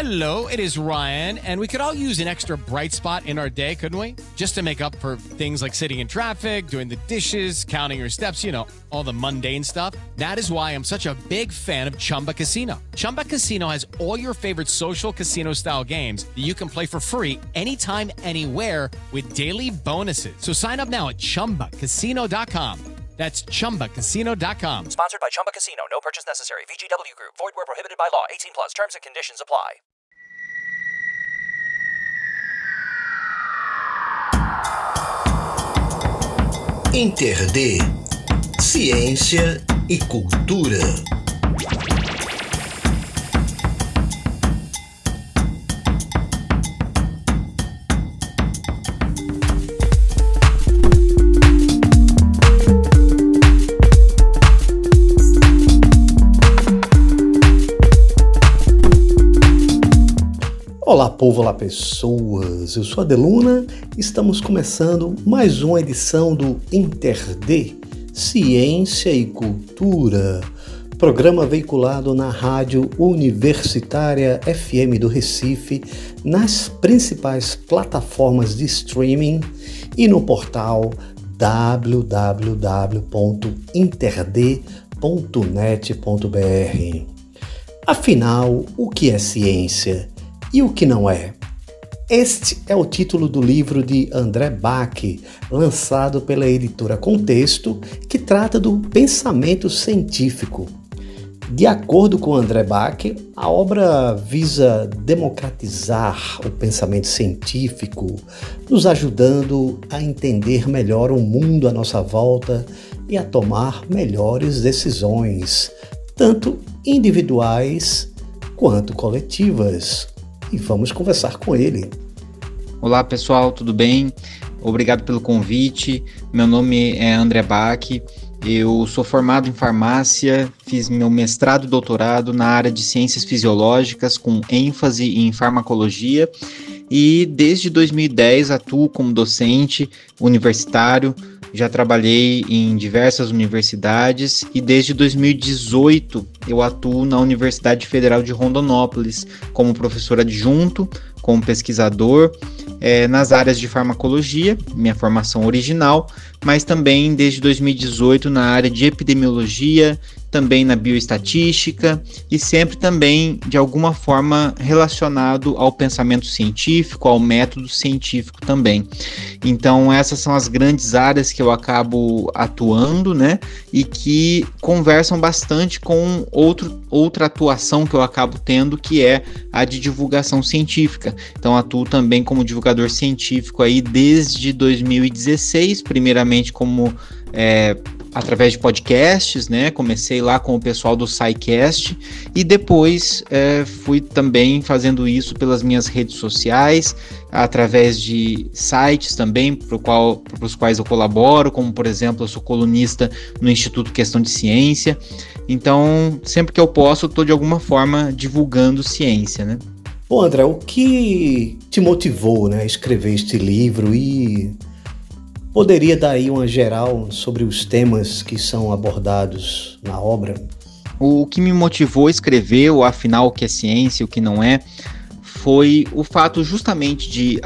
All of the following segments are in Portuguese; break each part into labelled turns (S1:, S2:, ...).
S1: Hello, it is Ryan, and we could all use an extra bright spot in our day, couldn't we? Just to make up for things like sitting in traffic, doing the dishes, counting your steps, you know, all the mundane stuff. That is why I'm such a big fan of Chumba Casino. Chumba Casino has all your favorite social casino-style games that you can play for free anytime, anywhere with daily bonuses. So sign up now at ChumbaCasino.com. That's ChumbaCasino.com.
S2: Sponsored by Chumba Casino. No purchase necessary. VGW Group. Void where prohibited by law. 18 plus. Terms and conditions apply.
S3: InterD, Ciência e Cultura. Olá povo, olá pessoas, eu sou a Deluna e estamos começando mais uma edição do InterD, Ciência e Cultura, programa veiculado na Rádio Universitária FM do Recife, nas principais plataformas de streaming e no portal www.interd.net.br. Afinal, o que é ciência? E o que não é? Este é o título do livro de André Bach, lançado pela editora Contexto, que trata do pensamento científico. De acordo com André Bach, a obra visa democratizar o pensamento científico, nos ajudando a entender melhor o mundo à nossa volta e a tomar melhores decisões, tanto individuais quanto coletivas. E vamos conversar com ele.
S4: Olá pessoal, tudo bem? Obrigado pelo convite. Meu nome é André Bach, eu sou formado em farmácia, fiz meu mestrado e doutorado na área de ciências fisiológicas com ênfase em farmacologia e desde 2010 atuo como docente universitário. Já trabalhei em diversas universidades e desde 2018 eu atuo na Universidade Federal de Rondonópolis como professor adjunto, como pesquisador nas áreas de farmacologia, minha formação original, mas também desde 2018 na área de epidemiologia, também na bioestatística e sempre também de alguma forma relacionado ao pensamento científico, ao método científico também. Então essas são as grandes áreas que eu acabo atuando, né, e que conversam bastante com outra atuação que eu acabo tendo, que é a de divulgação científica. Então atuo também como divulgador científico aí desde 2016, primeiramente como através de podcasts, né? Comecei lá com o pessoal do SciCast e depois fui também fazendo isso pelas minhas redes sociais, através de sites também para os quais eu colaboro, como por exemplo eu sou colunista no Instituto Questão de Ciência. Então sempre que eu posso eu estou de alguma forma divulgando ciência, né?
S3: Bom, André, o que te motivou, né, a escrever este livro e poderia dar aí uma geral sobre os temas que são abordados na obra?
S4: O que me motivou a escrever, ou afinal o que é ciência e o que não é, foi o fato justamente de,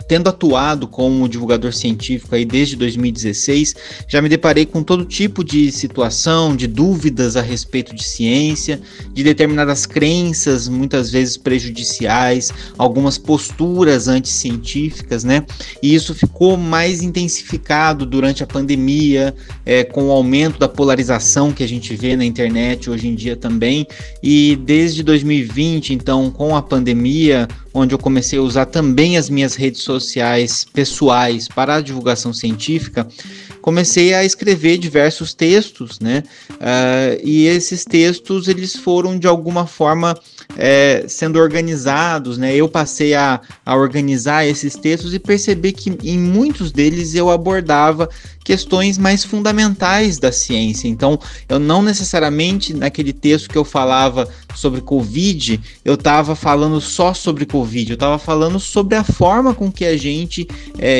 S4: tendo atuado como divulgador científico aí desde 2016, já me deparei com todo tipo de situação, de dúvidas a respeito de ciência, de determinadas crenças, muitas vezes prejudiciais, algumas posturas anticientíficas, né? E isso ficou mais intensificado durante a pandemia, com o aumento da polarização que a gente vê na internet hoje em dia também, e desde 2020, então, com a pandemia, onde eu comecei a usar também as minhas redes sociais pessoais para a divulgação científica, comecei a escrever diversos textos, né? E esses textos eles foram de alguma forma sendo organizados, né? Eu passei a organizar esses textos e percebi que em muitos deles eu abordava questões mais fundamentais da ciência. Então, eu não necessariamente, naquele texto que eu falava sobre Covid, eu estava falando só sobre Covid, eu estava falando sobre a forma com que a gente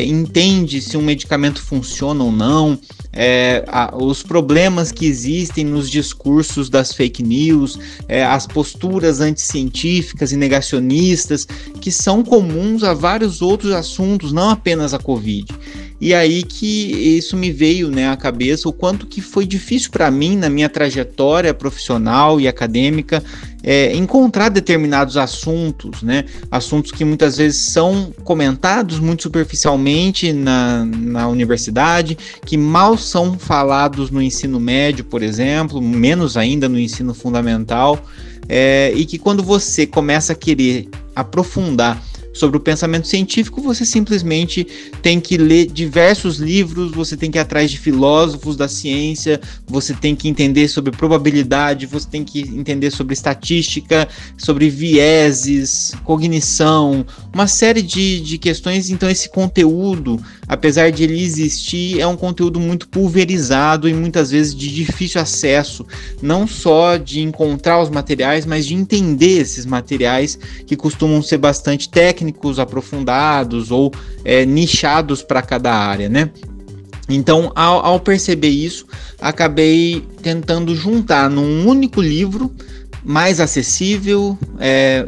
S4: entende se um medicamento funciona ou não, os problemas que existem nos discursos das fake news, as posturas anticientíficas e negacionistas, que são comuns a vários outros assuntos, não apenas a Covid. E aí que isso me veio, né, à cabeça, o quanto que foi difícil para mim, na minha trajetória profissional e acadêmica, encontrar determinados assuntos, né, assuntos que muitas vezes são comentados muito superficialmente na universidade, que mal são falados no ensino médio, por exemplo, menos ainda no ensino fundamental, e que quando você começa a querer aprofundar sobre o pensamento científico, você simplesmente tem que ler diversos livros, você tem que ir atrás de filósofos da ciência, você tem que entender sobre probabilidade, você tem que entender sobre estatística, sobre vieses, cognição, uma série de questões. Então esse conteúdo, apesar de ele existir, é um conteúdo muito pulverizado e muitas vezes de difícil acesso, não só de encontrar os materiais, mas de entender esses materiais que costumam ser bastante técnicos, aprofundados ou nichados para cada área, né? Então, ao perceber isso, acabei tentando juntar num único livro, mais acessível,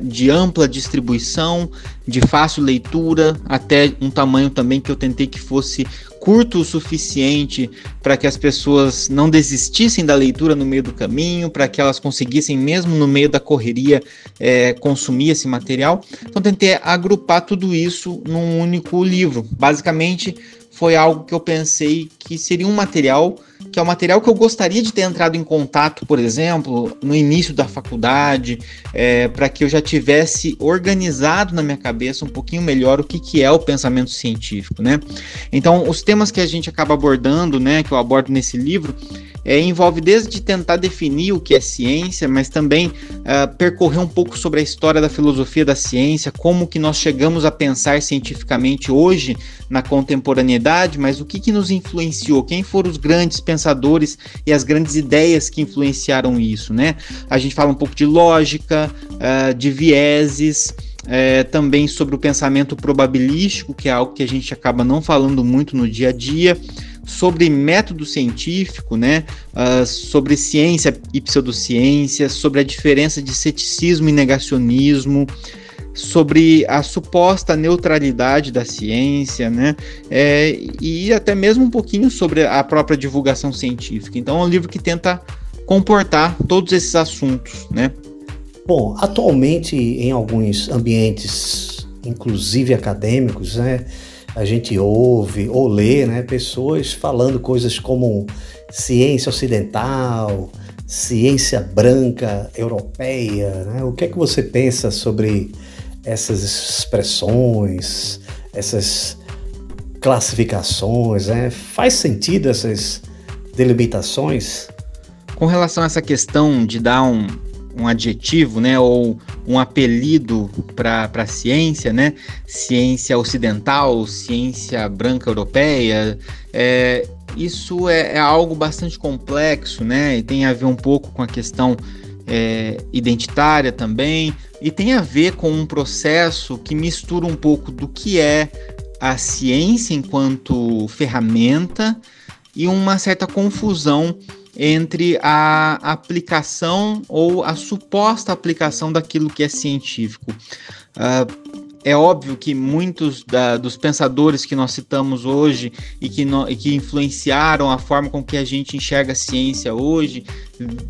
S4: de ampla distribuição, de fácil leitura, até um tamanho também que eu tentei que fosse curto o suficiente para que as pessoas não desistissem da leitura no meio do caminho, para que elas conseguissem, mesmo no meio da correria, consumir esse material. Então tentei agrupar tudo isso num único livro. Basicamente foi algo que eu pensei que seria um material que é o material que eu gostaria de ter entrado em contato, por exemplo, no início da faculdade, para que eu já tivesse organizado na minha cabeça um pouquinho melhor o que é o pensamento científico, né? Então, os temas que a gente acaba abordando, né, que eu abordo nesse livro, envolve desde tentar definir o que é ciência, mas também percorrer um pouco sobre a história da filosofia da ciência, como que nós chegamos a pensar cientificamente hoje na contemporaneidade, mas o que nos influenciou, quem foram os grandes pensadores e as grandes ideias que influenciaram isso, né? A gente fala um pouco de lógica, de vieses, também sobre o pensamento probabilístico, que é algo que a gente acaba não falando muito no dia a dia, sobre método científico, né? Sobre ciência e pseudociência, sobre a diferença de ceticismo e negacionismo, sobre a suposta neutralidade da ciência, né? E até mesmo um pouquinho sobre a própria divulgação científica. Então é um livro que tenta comportar todos esses assuntos, né?
S3: Bom, atualmente em alguns ambientes, inclusive acadêmicos, né, a gente ouve ou lê, né, pessoas falando coisas como ciência ocidental, ciência branca europeia, né? O que é que você pensa sobre essas expressões, essas classificações, né? Faz sentido essas delimitações?
S4: Com relação a essa questão de dar um adjetivo, né, ou um apelido para a ciência, né, ciência ocidental, ciência branca europeia, isso é algo bastante complexo, né, e tem a ver um pouco com a questão identitária também, e tem a ver com um processo que mistura um pouco do que é a ciência enquanto ferramenta e uma certa confusão entre a aplicação ou a suposta aplicação daquilo que é científico. É óbvio que muitos dos pensadores que nós citamos hoje e que influenciaram a forma com que a gente enxerga a ciência hoje,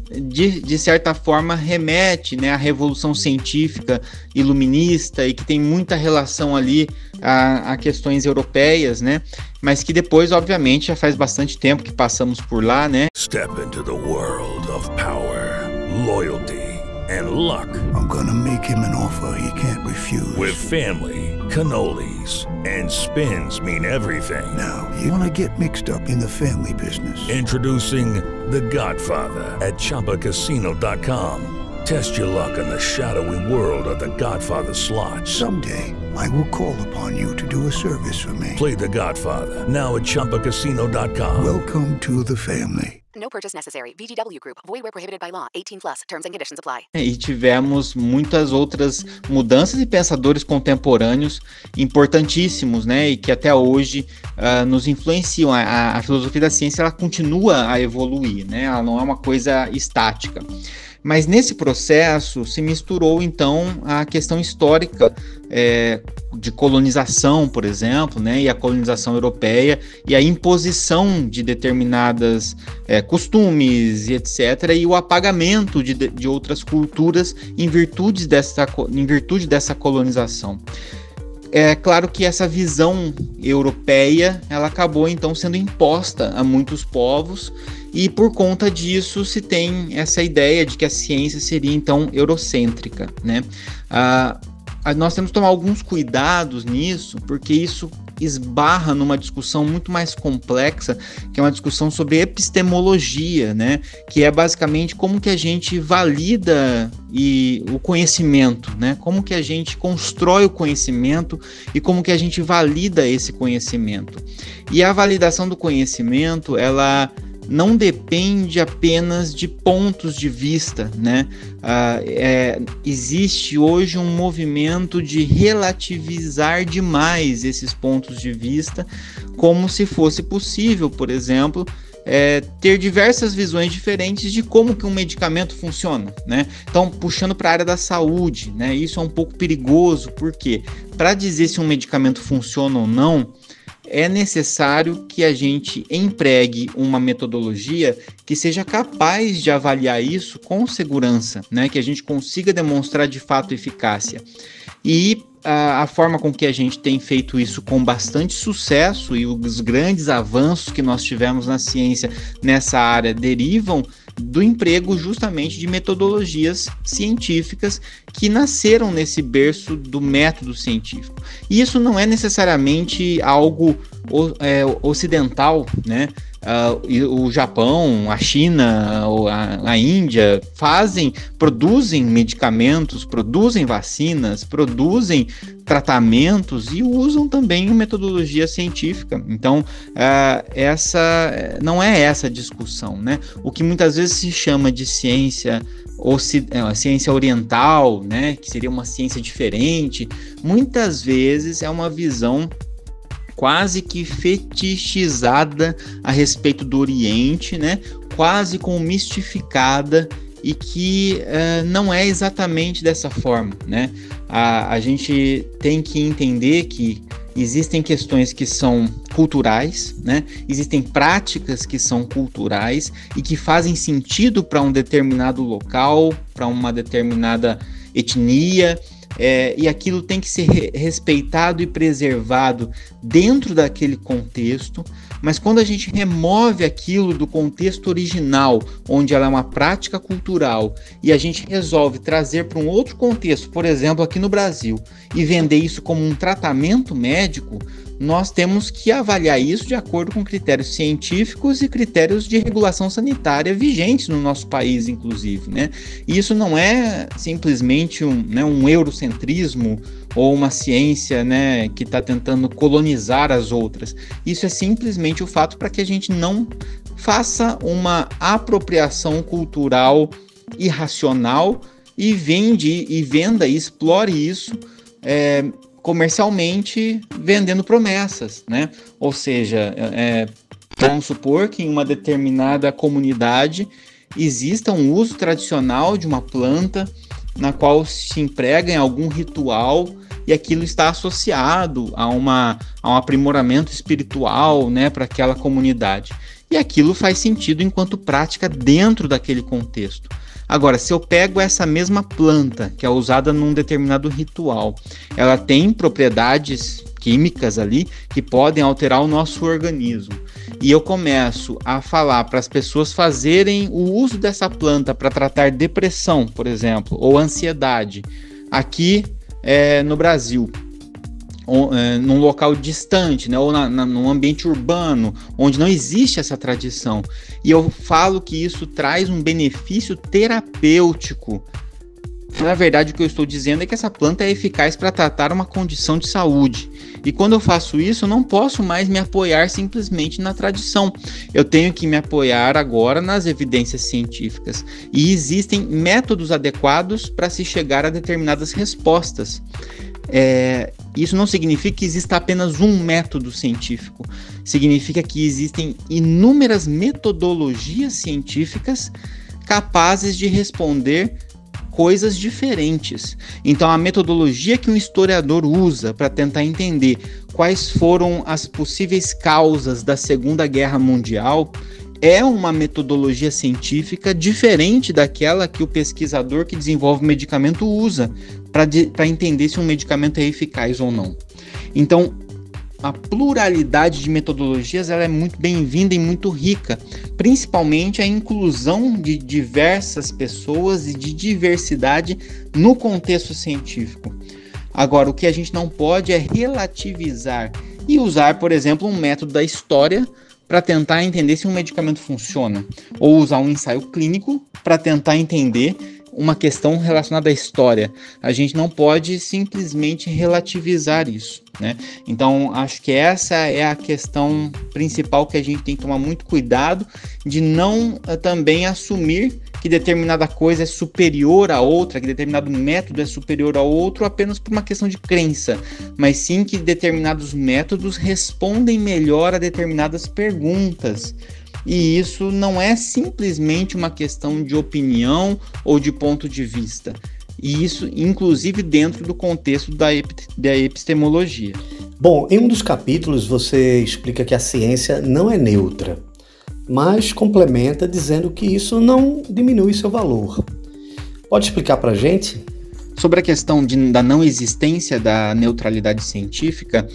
S4: de certa forma remete, né, à revolução científica iluminista e que tem muita relação ali a questões europeias, né? Mas que depois, obviamente, já faz bastante tempo que passamos por lá, né?
S5: Step into the world of power, loyalty and luck.
S6: I'm gonna make him an offer he can't refuse.
S5: With family, cannolis and spins mean everything.
S6: Now, you wanna get mixed up in the family business.
S5: Introducing The Godfather at ChumbaCasino.com. Test your luck in the shadowy world of The Godfather slot.
S6: Someday, I will call upon you to do a service for me.
S5: Play The Godfather, now at ChumbaCasino.com.
S6: Welcome to the family.
S7: No purchase necessary. VGW Group. Void where prohibited by law. 18+. Terms and conditions apply.
S4: E tivemos muitas outras mudanças e pensadores contemporâneos importantíssimos, né? E que até hoje nos influenciam. A filosofia da ciência, ela continua a evoluir, né? Ela não é uma coisa estática. Mas nesse processo se misturou, então, a questão histórica de colonização, por exemplo, né, e a colonização europeia, e a imposição de determinadas costumes e etc., e o apagamento de outras culturas em virtude dessa colonização. É claro que essa visão europeia, ela acabou então sendo imposta a muitos povos, e por conta disso se tem essa ideia de que a ciência seria então eurocêntrica, né? Nós temos que tomar alguns cuidados nisso, porque isso esbarra numa discussão muito mais complexa, que é uma discussão sobre epistemologia, né? Que é basicamente como que a gente valida o conhecimento, né? Como que a gente constrói o conhecimento e como que a gente valida esse conhecimento. E a validação do conhecimento, ela não depende apenas de pontos de vista, né? Existe hoje um movimento de relativizar demais esses pontos de vista, como se fosse possível, por exemplo, ter diversas visões diferentes de como que um medicamento funciona, né? Então, puxando para a área da saúde, né? Isso é um pouco perigoso, porque para dizer se um medicamento funciona ou não, é necessário que a gente empregue uma metodologia que seja capaz de avaliar isso com segurança, né? Que a gente consiga demonstrar de fato eficácia. E a forma com que a gente tem feito isso com bastante sucesso, e os grandes avanços que nós tivemos na ciência nessa área derivam do emprego justamente de metodologias científicas que nasceram nesse berço do método científico. E isso não é necessariamente algo ocidental, né? O Japão, a China, a Índia produzem medicamentos, produzem vacinas, produzem tratamentos e usam também metodologia científica. Então, não é essa a discussão, né? O que muitas vezes se chama de ciência oriental, né? Que seria uma ciência diferente, muitas vezes é uma visão quase que fetichizada a respeito do Oriente, né? Quase como mistificada, e que não é exatamente dessa forma, né? A gente tem que entender que existem questões que são culturais, né? Existem práticas que são culturais e que fazem sentido para um determinado local, para uma determinada etnia, e aquilo tem que ser respeitado e preservado dentro daquele contexto. Mas quando a gente remove aquilo do contexto original, onde ela é uma prática cultural, e a gente resolve trazer para um outro contexto, por exemplo, aqui no Brasil, e vender isso como um tratamento médico, nós temos que avaliar isso de acordo com critérios científicos e critérios de regulação sanitária vigentes no nosso país, inclusive, né? E isso não é simplesmente um eurocentrismo ou uma ciência, né, que está tentando colonizar as outras. Isso é simplesmente o fato para que a gente não faça uma apropriação cultural irracional e venda e explore isso comercialmente, vendendo promessas, né? Ou seja, vamos supor que em uma determinada comunidade exista um uso tradicional de uma planta na qual se emprega em algum ritual, e aquilo está associado a um aprimoramento espiritual, né, para aquela comunidade. E aquilo faz sentido enquanto prática dentro daquele contexto. Agora, se eu pego essa mesma planta, que é usada num determinado ritual, ela tem propriedades químicas ali que podem alterar o nosso organismo, e eu começo a falar para as pessoas fazerem o uso dessa planta para tratar depressão, por exemplo, ou ansiedade, aqui no Brasil, num local distante, né, ou num ambiente urbano, onde não existe essa tradição, e eu falo que isso traz um benefício terapêutico Na verdade, o que eu estou dizendo é que essa planta é eficaz para tratar uma condição de saúde. E quando eu faço isso, eu não posso mais me apoiar simplesmente na tradição. Eu tenho que me apoiar agora nas evidências científicas. E existem métodos adequados para se chegar a determinadas respostas. Isso não significa que exista apenas um método científico. Significa que existem inúmeras metodologias científicas capazes de responder coisas diferentes. Então, a metodologia que um historiador usa para tentar entender quais foram as possíveis causas da Segunda Guerra Mundial é uma metodologia científica diferente daquela que o pesquisador que desenvolve o medicamento usa para entender se um medicamento é eficaz ou não. Então, a pluralidade de metodologias ela é muito bem-vinda e muito rica, principalmente a inclusão de diversas pessoas e de diversidade no contexto científico. Agora, o que a gente não pode é relativizar e usar, por exemplo, um método da história para tentar entender se um medicamento funciona, ou usar um ensaio clínico para tentar entender uma questão relacionada à história. A gente não pode simplesmente relativizar isso, né? Então, acho que essa é a questão principal que a gente tem que tomar muito cuidado de não também assumir que determinada coisa é superior a outra, que determinado método é superior a outro apenas por uma questão de crença, mas sim que determinados métodos respondem melhor a determinadas perguntas. E isso não é simplesmente uma questão de opinião ou de ponto de vista. E isso, inclusive, dentro do contexto da epistemologia.
S3: Bom, em um dos capítulos você explica que a ciência não é neutra, mas complementa dizendo que isso não diminui seu valor. Pode explicar para a gente?
S4: Sobre a questão da não existência da neutralidade científica,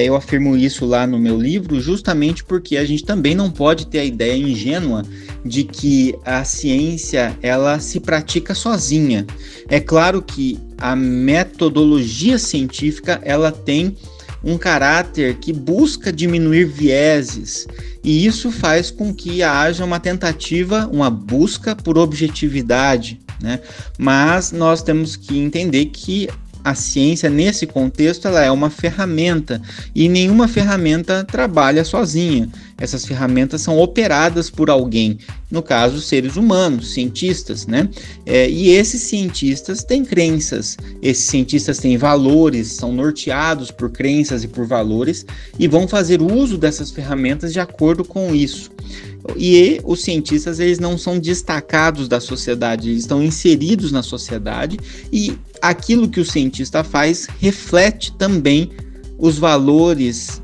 S4: eu afirmo isso lá no meu livro justamente porque a gente também não pode ter a ideia ingênua de que a ciência ela se pratica sozinha. É claro que a metodologia científica ela tem um caráter que busca diminuir vieses, e isso faz com que haja uma tentativa, uma busca por objetividade, né? Mas nós temos que entender que a ciência, nesse contexto, ela é uma ferramenta, e nenhuma ferramenta trabalha sozinha. Essas ferramentas são operadas por alguém, no caso, seres humanos, cientistas, né? E esses cientistas têm crenças, esses cientistas têm valores, são norteados por crenças e por valores, e vão fazer uso dessas ferramentas de acordo com isso. E os cientistas, eles não são destacados da sociedade, eles estão inseridos na sociedade, e aquilo que o cientista faz reflete também os valores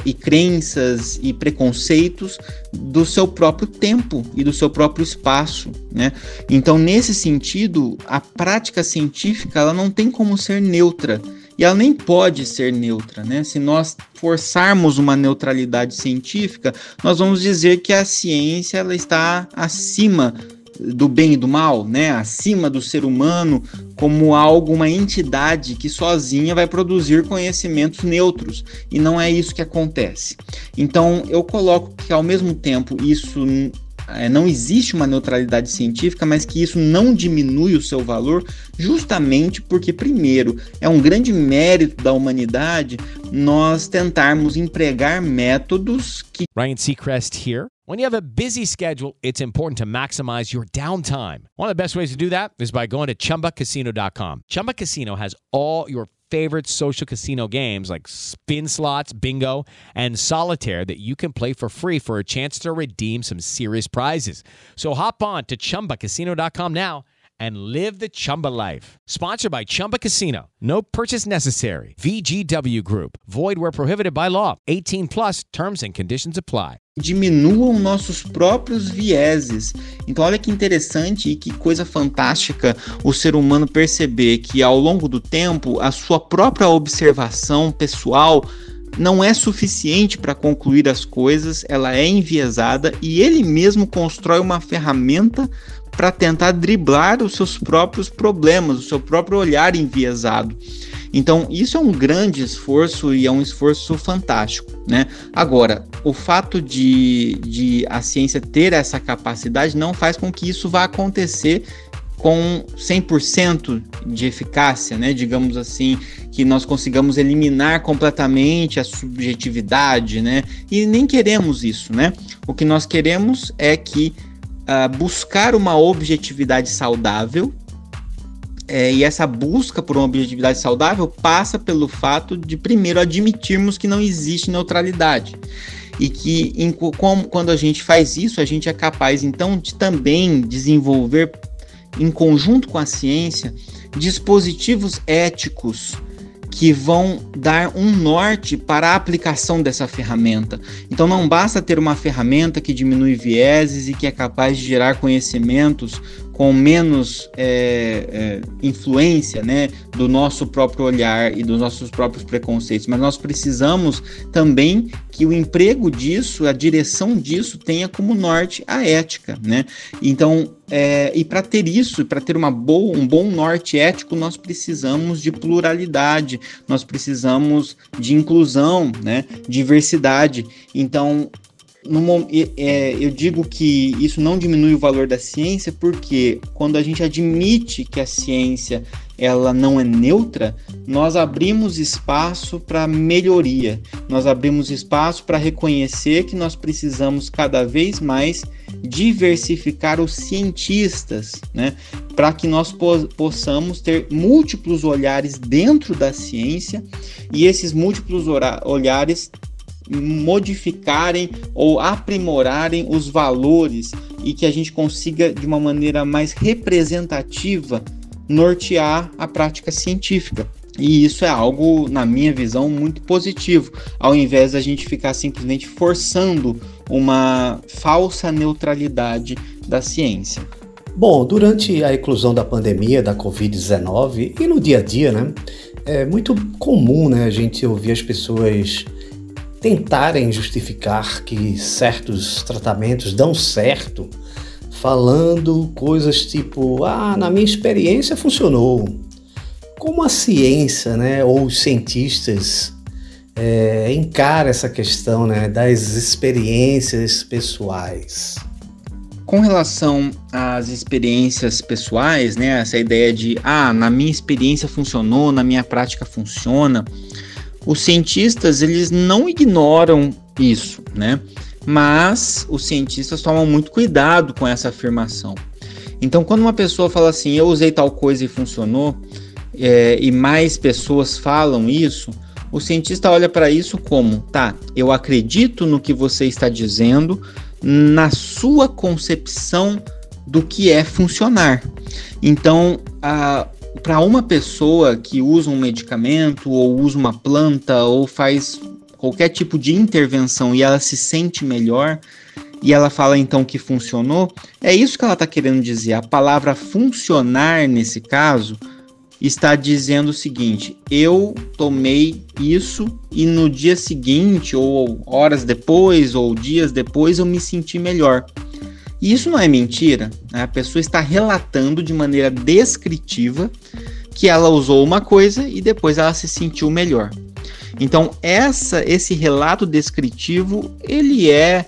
S4: e crenças e preconceitos do seu próprio tempo e do seu próprio espaço, né? Então, nesse sentido, a prática científica ela não tem como ser neutra, e ela nem pode ser neutra, né? Se nós forçarmos uma neutralidade científica, nós vamos dizer que a ciência ela está acima do bem e do mal, né? Acima do ser humano como algo, uma entidade que sozinha vai produzir conhecimentos neutros, e não é isso que acontece. Então, eu coloco que ao mesmo tempo isso não existe uma neutralidade científica, mas que isso não diminui o seu valor, justamente porque, primeiro, é um grande mérito da humanidade nós tentarmos empregar métodos que...
S1: Ryan Seacrest here. When you have a busy schedule, it's important to maximize your downtime. One of the best ways to do that is by going to ChumbaCasino.com. Chumba Casino has all your favorite social casino games like spin slots, bingo, and solitaire that you can play for free for a chance to redeem some serious prizes. So hop on to ChumbaCasino.com now and live the Chumba life. Sponsored by Chumba Casino. No purchase necessary. VGW Group. Void where prohibited by law. 18 plus terms and conditions apply.
S4: Diminuam nossos próprios vieses. Então, olha que interessante e que coisa fantástica o ser humano perceber que, ao longo do tempo, a sua própria observação pessoal não é suficiente para concluir as coisas, ela é enviesada, e ele mesmo constrói uma ferramenta para tentar driblar os seus próprios problemas, o seu próprio olhar enviesado. Então, isso é um grande esforço e é um esforço fantástico, né? Agora, o fato de a ciência ter essa capacidade não faz com que isso vá acontecer com 100% de eficácia, né? Digamos assim, que nós consigamos eliminar completamente a subjetividade, né? E nem queremos isso, né? O que nós queremos é que buscar uma objetividade saudável, e essa busca por uma objetividade saudável passa pelo fato de primeiro admitirmos que não existe neutralidade. E que quando a gente faz isso, a gente é capaz então de também desenvolver, em conjunto com a ciência, dispositivos éticos que vão dar um norte para a aplicação dessa ferramenta. Então não basta ter uma ferramenta que diminui vieses e que é capaz de gerar conhecimentos com menos influência, né, do nosso próprio olhar e dos nossos próprios preconceitos, mas nós precisamos também que o emprego disso, a direção disso, tenha como norte a ética, né? Então, e para ter isso, para ter um bom norte ético, nós precisamos de pluralidade, nós precisamos de inclusão, né, diversidade. Então, eu digo que isso não diminui o valor da ciência, porque quando a gente admite que a ciência ela não é neutra, nós abrimos espaço para melhoria, nós abrimos espaço para reconhecer que nós precisamos cada vez mais diversificar os cientistas, né, para que nós possamos ter múltiplos olhares dentro da ciência e esses múltiplos olhares modificarem ou aprimorarem os valores e que a gente consiga, de uma maneira mais representativa, nortear a prática científica. E isso é algo, na minha visão, muito positivo, ao invés da gente ficar simplesmente forçando uma falsa neutralidade da ciência.
S3: Bom, durante a eclosão da pandemia da Covid-19 e no dia a dia, né, é muito comum, né, a gente ouvir as pessoas tentarem justificar que certos tratamentos dão certo, falando coisas tipo, na minha experiência funcionou. Como a ciência, né, ou os cientistas encaram essa questão, né, das experiências pessoais?
S4: Com relação às experiências pessoais, né, essa ideia de, na minha experiência funcionou, na minha prática funciona, os cientistas, eles não ignoram isso, né? Mas os cientistas tomam muito cuidado com essa afirmação. Então, quando uma pessoa fala assim, eu usei tal coisa e funcionou, e mais pessoas falam isso, o cientista olha para isso como, eu acredito no que você está dizendo, na sua concepção do que é funcionar. Então, para uma pessoa que usa um medicamento ou usa uma planta ou faz qualquer tipo de intervenção e ela se sente melhor e ela fala então que funcionou, é isso que ela está querendo dizer. A palavra funcionar nesse caso está dizendo o seguinte: eu tomei isso e no dia seguinte ou horas depois ou dias depois eu me senti melhor. E isso não é mentira, né? A pessoa está relatando de maneira descritiva que ela usou uma coisa e depois ela se sentiu melhor. Então, esse relato descritivo, ele é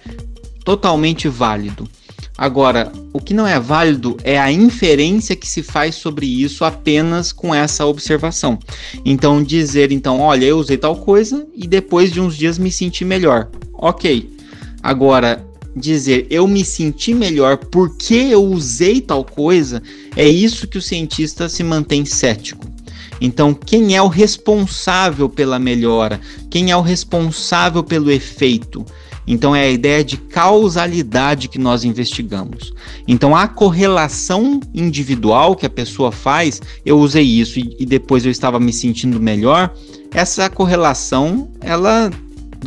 S4: totalmente válido. Agora, o que não é válido é a inferência que se faz sobre isso apenas com essa observação. Então, dizer, olha, eu usei tal coisa e depois de uns dias me senti melhor. Ok. Agora, dizer eu me senti melhor porque eu usei tal coisa, é isso que o cientista se mantém cético. Então, quem é o responsável pela melhora? Quem é o responsável pelo efeito? Então, é a ideia de causalidade que nós investigamos. Então, a correlação individual que a pessoa faz, eu usei isso e depois eu estava me sentindo melhor, essa correlação, ela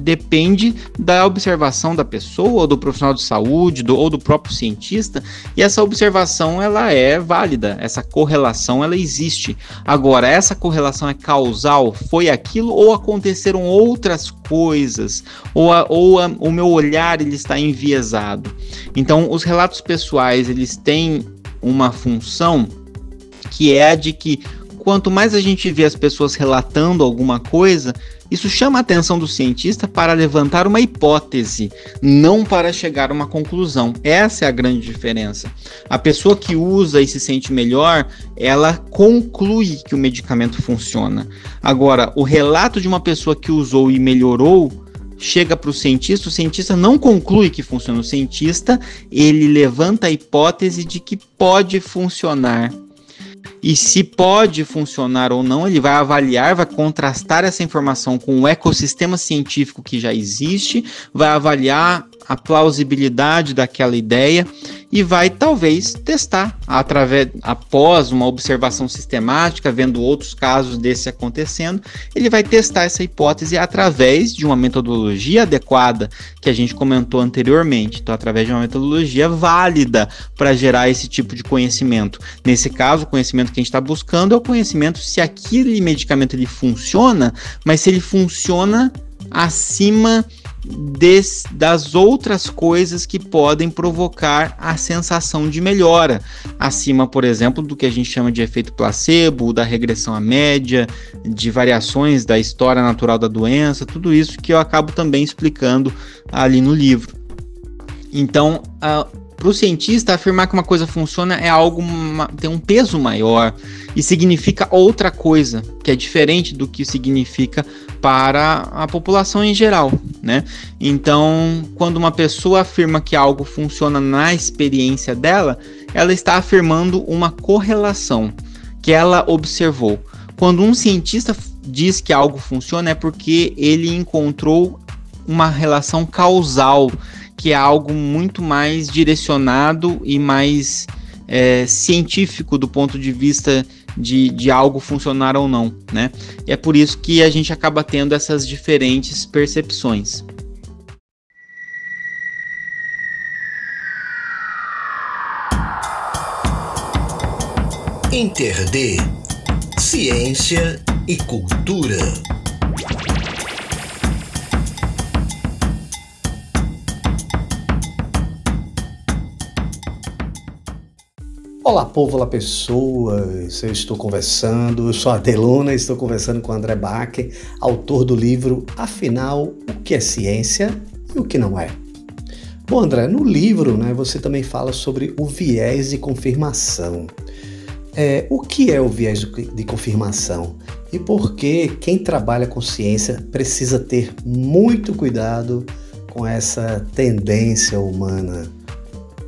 S4: depende da observação da pessoa, ou do profissional de saúde, ou do próprio cientista, e essa observação ela é válida, essa correlação ela existe. Agora, essa correlação é causal? Foi aquilo ou aconteceram outras coisas? Ou o meu olhar ele está enviesado? Então, os relatos pessoais eles têm uma função que é a de que quanto mais a gente vê as pessoas relatando alguma coisa, isso chama a atenção do cientista para levantar uma hipótese, não para chegar a uma conclusão. Essa é a grande diferença. A pessoa que usa e se sente melhor, ela conclui que o medicamento funciona. Agora, o relato de uma pessoa que usou e melhorou chega para o cientista não conclui que funciona. O cientista, ele levanta a hipótese de que pode funcionar. E se pode funcionar ou não, ele vai avaliar, vai contrastar essa informação com o ecossistema científico que já existe, vai avaliar a plausibilidade daquela ideia e vai talvez testar após uma observação sistemática, vendo outros casos desse acontecendo, ele vai testar essa hipótese através de uma metodologia adequada que a gente comentou anteriormente. Então, através de uma metodologia válida para gerar esse tipo de conhecimento. Nesse caso, o conhecimento que a gente está buscando é o conhecimento se aquele medicamento ele funciona, mas se ele funciona acima das outras coisas que podem provocar a sensação de melhora, acima, por exemplo, do que a gente chama de efeito placebo, da regressão à média, de variações da história natural da doença, tudo isso que eu acabo também explicando ali no livro. Então, para o cientista, afirmar que uma coisa funciona é algo, tem um peso maior e significa outra coisa, que é diferente do que significa para a população em geral, né? Então, quando uma pessoa afirma que algo funciona na experiência dela, ela está afirmando uma correlação que ela observou. Quando um cientista diz que algo funciona, é porque ele encontrou uma relação causal, que é algo muito mais direcionado e mais científico do ponto de vista de algo funcionar ou não, né? E é por isso que a gente acaba tendo essas diferentes percepções.
S3: Inter-D, ciência e cultura. Olá, povo, olá, pessoas. Eu sou a Adelona, estou conversando com o André Bach, autor do livro Afinal, o que é ciência e o que não é. Bom, André, no livro, você também fala sobre o viés de confirmação. O que é o viés de confirmação? E por que quem trabalha com ciência precisa ter muito cuidado com essa tendência humana?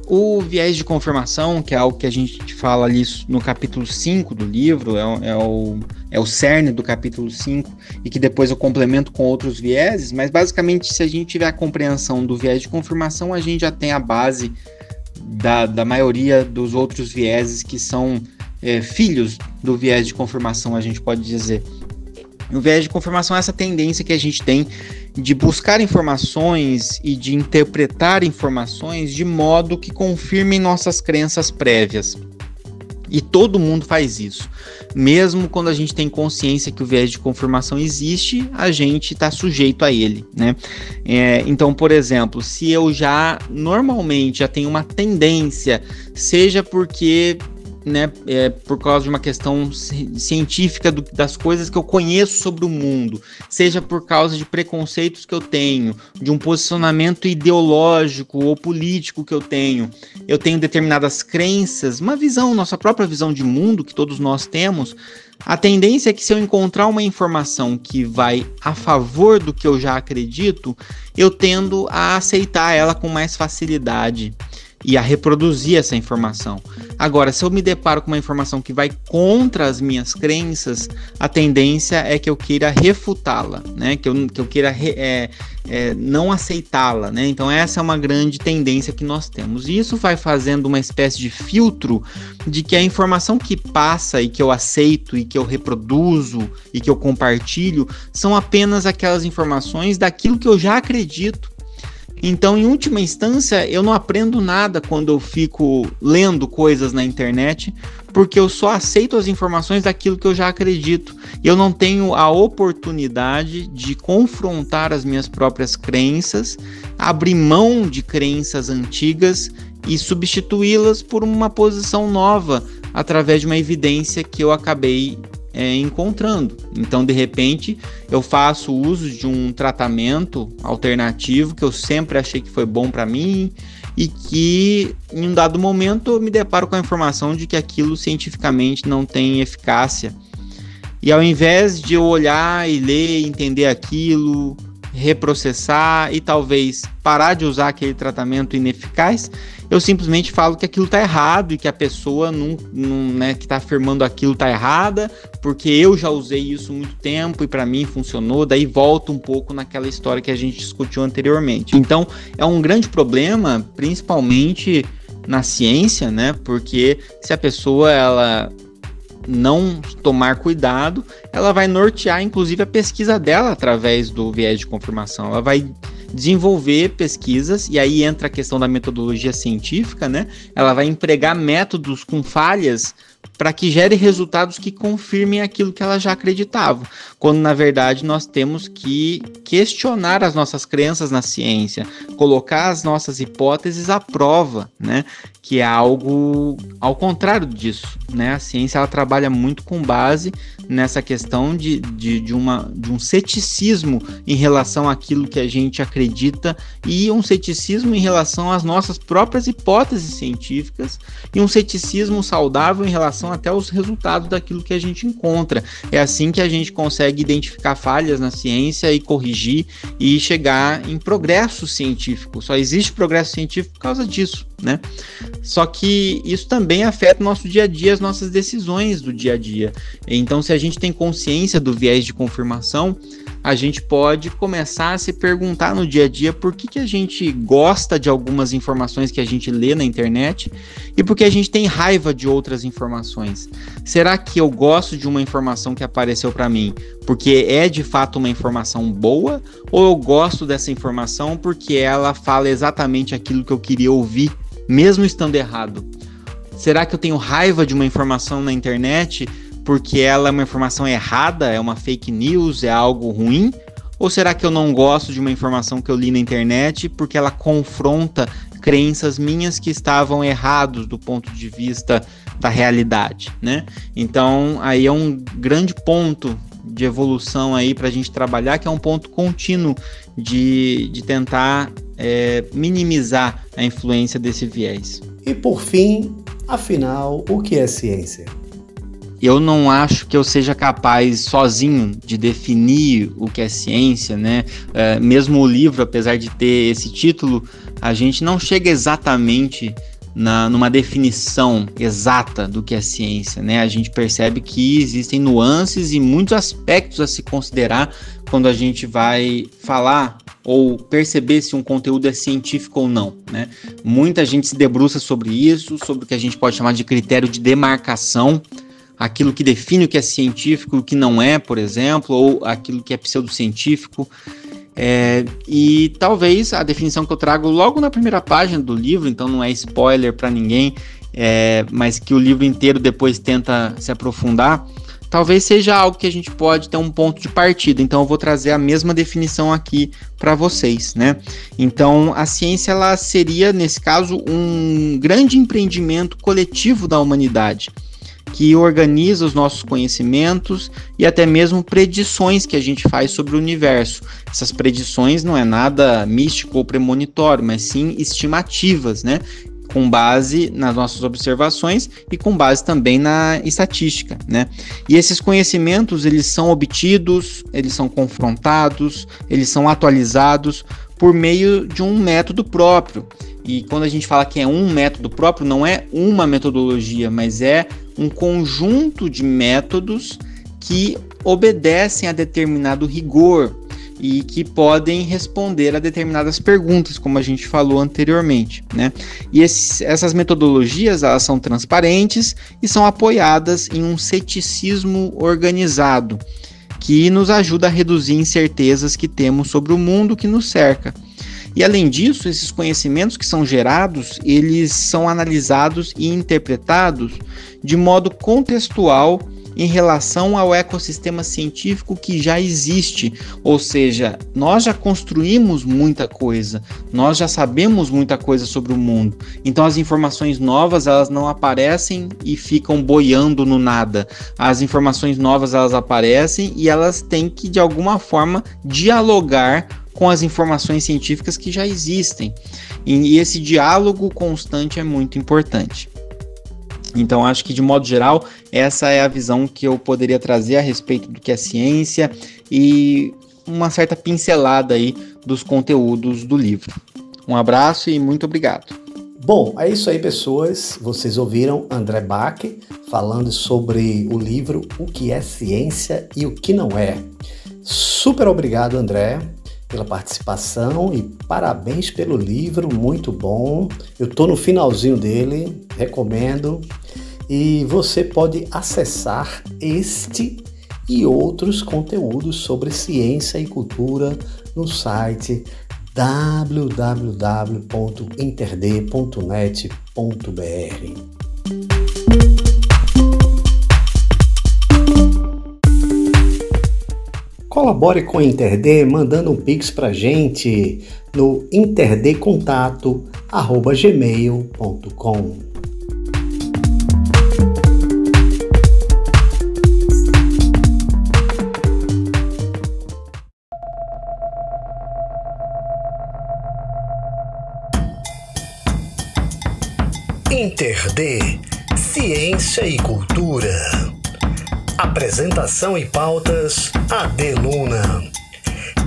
S4: O viés de confirmação, que é algo que a gente fala ali no capítulo 5 do livro, é o cerne do capítulo 5, e que depois eu complemento com outros vieses, mas basicamente se a gente tiver a compreensão do viés de confirmação, a gente já tem a base da maioria dos outros vieses que são filhos do viés de confirmação, a gente pode dizer. O viés de confirmação é essa tendência que a gente tem de buscar informações e de interpretar informações de modo que confirmem nossas crenças prévias. E todo mundo faz isso. Mesmo quando a gente tem consciência que o viés de confirmação existe, a gente está sujeito a ele, né? Então, por exemplo, se eu normalmente já tenho uma tendência, seja porque por causa de uma questão científica das coisas que eu conheço sobre o mundo, seja por causa de preconceitos que eu tenho, de um posicionamento ideológico ou político que eu tenho determinadas crenças, uma visão, nossa própria visão de mundo que todos nós temos. A tendência é que se eu encontrar uma informação que vai a favor do que eu já acredito, eu tendo a aceitar ela com mais facilidade e a reproduzir essa informação. Agora, se eu me deparo com uma informação que vai contra as minhas crenças, a tendência é que eu queira refutá-la, né? Que eu queira não aceitá-la, né? Então essa é uma grande tendência que nós temos. E isso vai fazendo uma espécie de filtro de que a informação que passa e que eu aceito e que eu reproduzo e que eu compartilho são apenas aquelas informações daquilo que eu já acredito. Então, em última instância, eu não aprendo nada quando eu fico lendo coisas na internet, porque eu só aceito as informações daquilo que eu já acredito. Eu não tenho a oportunidade de confrontar as minhas próprias crenças, abrir mão de crenças antigas e substituí-las por uma posição nova, através de uma evidência que eu acabei encontrando. Então, de repente, eu faço uso de um tratamento alternativo que eu sempre achei que foi bom para mim e que, em um dado momento, eu me deparo com a informação de que aquilo cientificamente não tem eficácia. E ao invés de eu olhar e ler, entender aquilo, reprocessar e talvez parar de usar aquele tratamento ineficaz, eu simplesmente falo que aquilo está errado e que a pessoa que está afirmando aquilo está errada, porque eu já usei isso há muito tempo e para mim funcionou. Daí volta um pouco naquela história que a gente discutiu anteriormente. Então é um grande problema, principalmente na ciência, né? Porque se a pessoa ela não tomar cuidado, ela vai nortear inclusive a pesquisa dela através do viés de confirmação. Ela vai desenvolver pesquisas, e aí entra a questão da metodologia científica, né? Ela vai empregar métodos com falhas para que gere resultados que confirmem aquilo que ela já acreditava, quando na verdade nós temos que questionar as nossas crenças na ciência, colocar as nossas hipóteses à prova, né? Que é algo ao contrário disso, né? A ciência ela trabalha muito com base nessa questão de um ceticismo em relação àquilo que a gente acredita e um ceticismo em relação às nossas próprias hipóteses científicas e um ceticismo saudável em relação até aos resultados daquilo que a gente encontra. É assim que a gente consegue identificar falhas na ciência e corrigir e chegar em progresso científico. Só existe progresso científico por causa disso, né? Só que isso também afeta o nosso dia a dia, as nossas decisões do dia a dia. Então, se a gente tem consciência do viés de confirmação, a gente pode começar a se perguntar no dia a dia por que a gente gosta de algumas informações que a gente lê na internet e por que a gente tem raiva de outras informações. Será que eu gosto de uma informação que apareceu para mim porque é de fato uma informação boa, ou eu gosto dessa informação porque ela fala exatamente aquilo que eu queria ouvir, mesmo estando errado? Será que eu tenho raiva de uma informação na internet porque ela é uma informação errada, é uma fake news, é algo ruim? Ou será que eu não gosto de uma informação que eu li na internet porque ela confronta crenças minhas que estavam errados do ponto de vista da realidade, né? Então, aí é um grande ponto de evolução aí para a gente trabalhar, que é um ponto contínuo de tentar minimizar a influência desse viés.
S3: E por fim, afinal, o que é ciência?
S4: Eu não acho que eu seja capaz sozinho de definir o que é ciência, né? Mesmo o livro, apesar de ter esse título, a gente não chega exatamente numa definição exata do que é ciência, né? A gente percebe que existem nuances e muitos aspectos a se considerar quando a gente vai falar ou perceber se um conteúdo é científico ou não, né? Muita gente se debruça sobre isso, sobre o que a gente pode chamar de critério de demarcação, aquilo que define o que é científico e o que não é, por exemplo, ou aquilo que é pseudocientífico. E talvez a definição que eu trago logo na primeira página do livro, então não é spoiler para ninguém, mas que o livro inteiro depois tenta se aprofundar, talvez seja algo que a gente pode ter um ponto de partida. Então eu vou trazer a mesma definição aqui para vocês, né? Então a ciência ela seria, nesse caso, um grande empreendimento coletivo da humanidade, que organiza os nossos conhecimentos e até mesmo predições que a gente faz sobre o universo. Essas predições não é nada místico ou premonitório, mas sim estimativas, né? Com base nas nossas observações e com base também na estatística, né? E esses conhecimentos, eles são obtidos, eles são confrontados, eles são atualizados por meio de um método próprio. E quando a gente fala que é um método próprio, não é uma metodologia, mas é um conjunto de métodos que obedecem a determinado rigor e que podem responder a determinadas perguntas, como a gente falou anteriormente, né? E essas metodologias, elas são transparentes e são apoiadas em um ceticismo organizado, que nos ajuda a reduzir incertezas que temos sobre o mundo que nos cerca. E além disso, esses conhecimentos que são gerados, eles são analisados e interpretados de modo contextual em relação ao ecossistema científico que já existe, ou seja, nós já construímos muita coisa, nós já sabemos muita coisa sobre o mundo, então as informações novas elas não aparecem e ficam boiando no nada, as informações novas elas aparecem e elas têm que de alguma forma dialogar com as informações científicas que já existem, e esse diálogo constante é muito importante. Então, acho que, de modo geral, essa é a visão que eu poderia trazer a respeito do que é ciência e uma certa pincelada aí dos conteúdos do livro. Um abraço e muito obrigado.
S3: Bom, é isso aí, pessoas. Vocês ouviram André Bach falando sobre o livro O que é Ciência e o que não é. Super obrigado, André, pela participação e parabéns pelo livro, muito bom. Eu estou no finalzinho dele, recomendo. E você pode acessar este e outros conteúdos sobre ciência e cultura no site www.interd.net.br. Colabore com a Interd mandando um pix pra gente no interdcontato@gmail.com.
S8: Interd, Ciência e Cultura. Apresentação e pautas, AD Luna.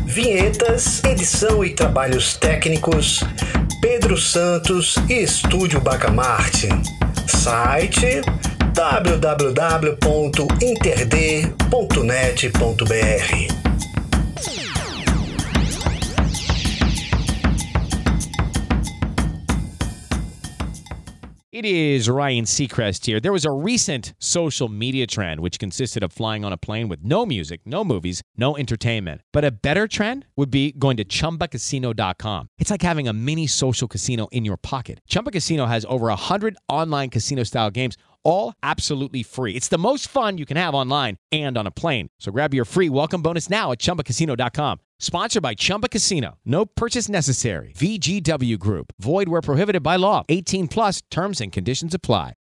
S8: Vinhetas, edição e trabalhos técnicos, Pedro Santos e Estúdio Bacamarte. Site www.interd.net.br.
S1: It is Ryan Seacrest here. There was a recent social media trend which consisted of flying on a plane with no music, no movies, no entertainment. But a better trend would be going to ChumbaCasino.com. It's like having a mini social casino in your pocket. Chumba Casino has over 100 online casino-style games, all absolutely free. It's the most fun you can have online and on a plane. So grab your free welcome bonus now at ChumbaCasino.com. Sponsored by Chumba Casino. No purchase necessary. VGW Group. Void where prohibited by law. 18 plus terms and conditions apply.